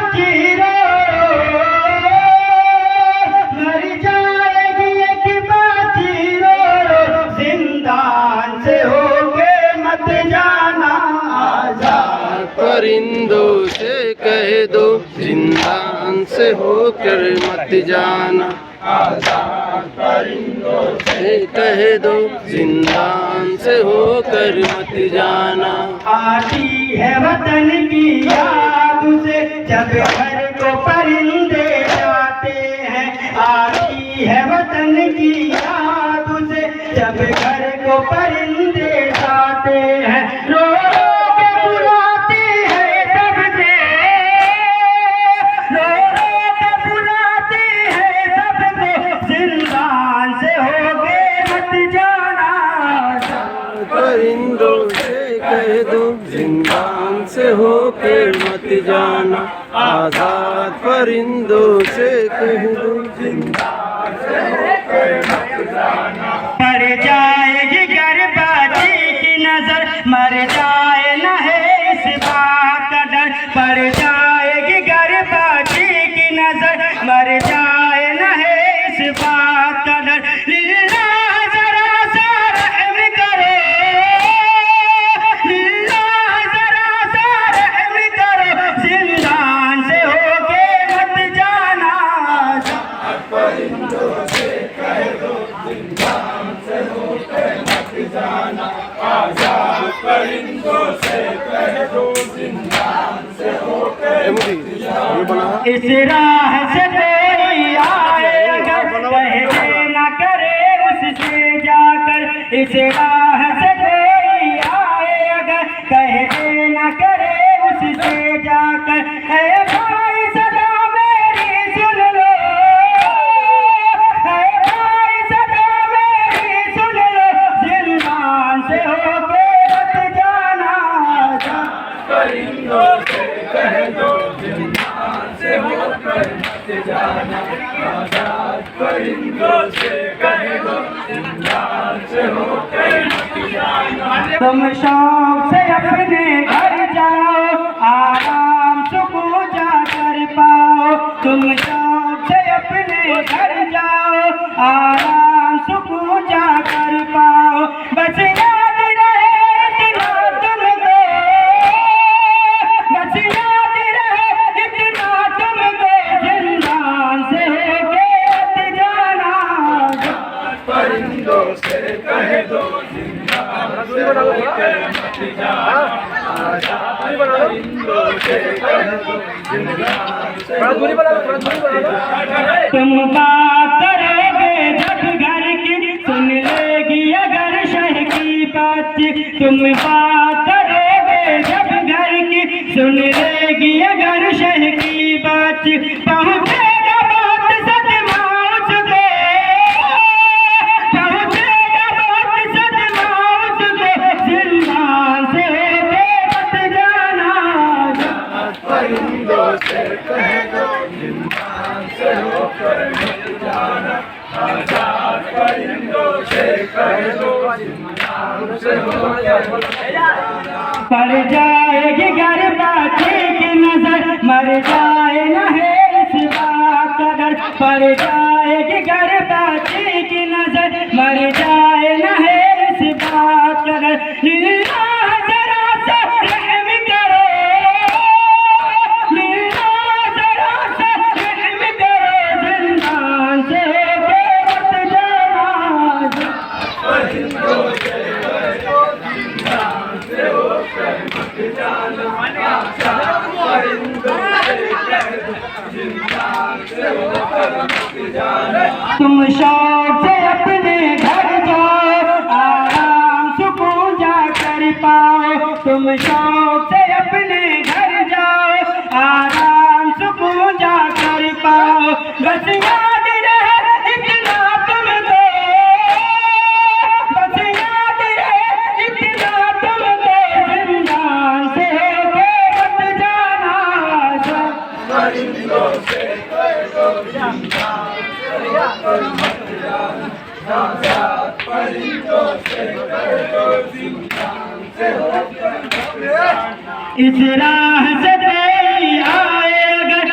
बाची रो, मर जाएगी एक बाची रो, जिंदान से होके मत जाना, आजाद परिंदों से कह दो जिंदान से होकर मत जाना, आजाद परिंदों से कह दो जिंदान से होकर मत जाना। आती है वतन की याद उसे जब घर को परिंदे जाते हैं, आती है वतन की याद उसे जब घर को परिंदे जाते हैं, रो रो के बुलाते हैं सबसे, रो रो के बुलाते हैं सबको, जिंदान से होके मत जाना, परिंदों से कह दो जिंदान से होकर मत जाना, आजाद परिंदों से कह दो जिंदान से होकर मत जाना। मर जाएगी गर्भवती की नजर, मर जाए न है इस बात का डर, मर जाएगी गर्भवती की नजर, मर जाए न है इस बात का डर, लिल्लाह जरा सा रहम करो, लिल्लाह जरा सा रहम करो, जिंदान से होके मत जाना, परिंदों से कह दो जिंदान से होकर मत जाना, आजाद परिंदों से कह दो जिंदान से होकर मत जाना। इस राह से कोई आए अगर कहे न करे उससे जाकर, इस राह से कोई आए अगर कहे न करे उससे जाकर, है भाई सदा मेरी सुन लो, है भाई सदा मेरी सुन लो, जिंदान से होके मत जाना, परिंदों से कह दो जिंदान से होकर मत जाना, आजाद परिंदों से कह दो जिंदान से होकर मत जाना। तुम शौक से अपने घर जाओ, आराम सुकून जा कर पाओ, तुम शौक से अपने घर जाओ, आराम सुकून जा कर पाओ, बस याद रहे इतना तुमको, बस याद रहे इतना तुमको, जिंदान से होके मत जाना, परिंदों से कह दो जिंदान से होकर मत जाना, आजाद परिंदों से कह दो जिंदान से होकर मत जाना। तुम बात करोगे जब घर की, सुन लेगी अगर शहर की बात, तुम बात करोगे जब घर की, सुन लेगी अगर शहर की बात, पहुँचेगा बात सदमा उसको, पहुँचेगा बात सदमा उसको, जिंदान से होके मत जाना, परिंदों से कह दो जिंदान से होकर मत जाना, आजाद परिंदों से कह दो जिंदान से होकर मत जाना। पड़ जाएगी गर्भवती की नजर, मर जाए न है इस बात का डर, पड़ जाएगी गर्भवती की नजर, मर जाए न है इस बात का डर, लिल्लाह जरा सा रहम करो, लिल्लाह जरा सा रहम करो, जिंदान से होके मत जाना, परिंदों से कह दो जिंदान से होकर मत जाना, आजाद परिंदों से कह दो जिंदान से होकर मत जाना। तुम शौक से अपने घर जाओ, आराम सुकून जा कर पाओ, तुम शौक से अपने घर जाओ, आराम सुकून जा कर पाओ, बस याद रहे इतना तुमको, बस याद रहे इतना तुमको, जिंदान से होके मत जाना, परिंदों से कह दो जिंदान से होकर मत जाना, आजाद परिंदों से कह दो जिंदान से होकर मत जाना। इस राह से कोई आए अगर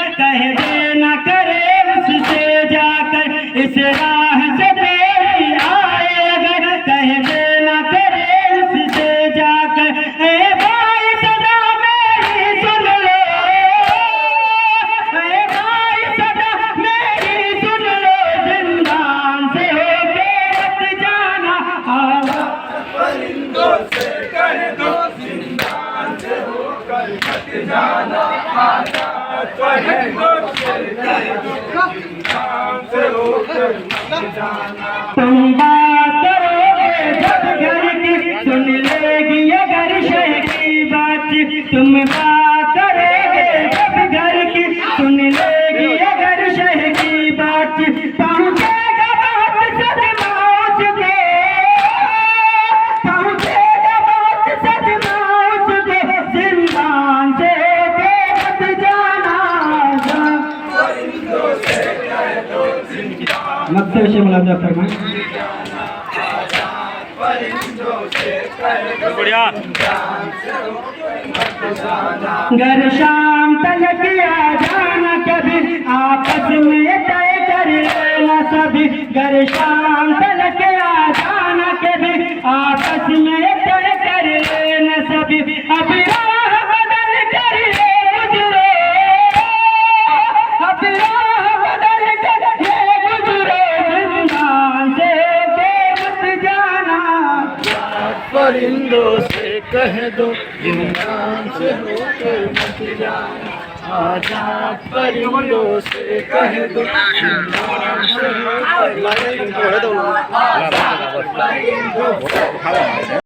परिंदों से कह दो जिंदान से होकर मत जाना। तुम बात करोगे जब घर की सुन लेगी अगर शह की बात। तुम बात करोगे जब घर की सुन लेगी अगर शह की बात। पहुँचेगा बात सदमा उसको, पहुँचेगा बात सदमा उसको, जिंदान से मत जाना। परिंदों से कह दो जिंदान मत से मुलाजा फरमाएं। परिंदों से कह दो जिंदान से होकर मत जाना। घर शाम तलक आ जाना कभी आपस में तय कर लेना सभी। घर शाम तलक आ जाना कभी आपस में तय कर लेना सभी। अब राह बदल कर ये गुजरो, अब राह बदल कर ये गुजरो, जिंदान से मत जाना। परिंदों से कह दो जिंदान से होकर मत जाना। आजाद परिंदों से कह दो जिंदान से होकर मत जाना।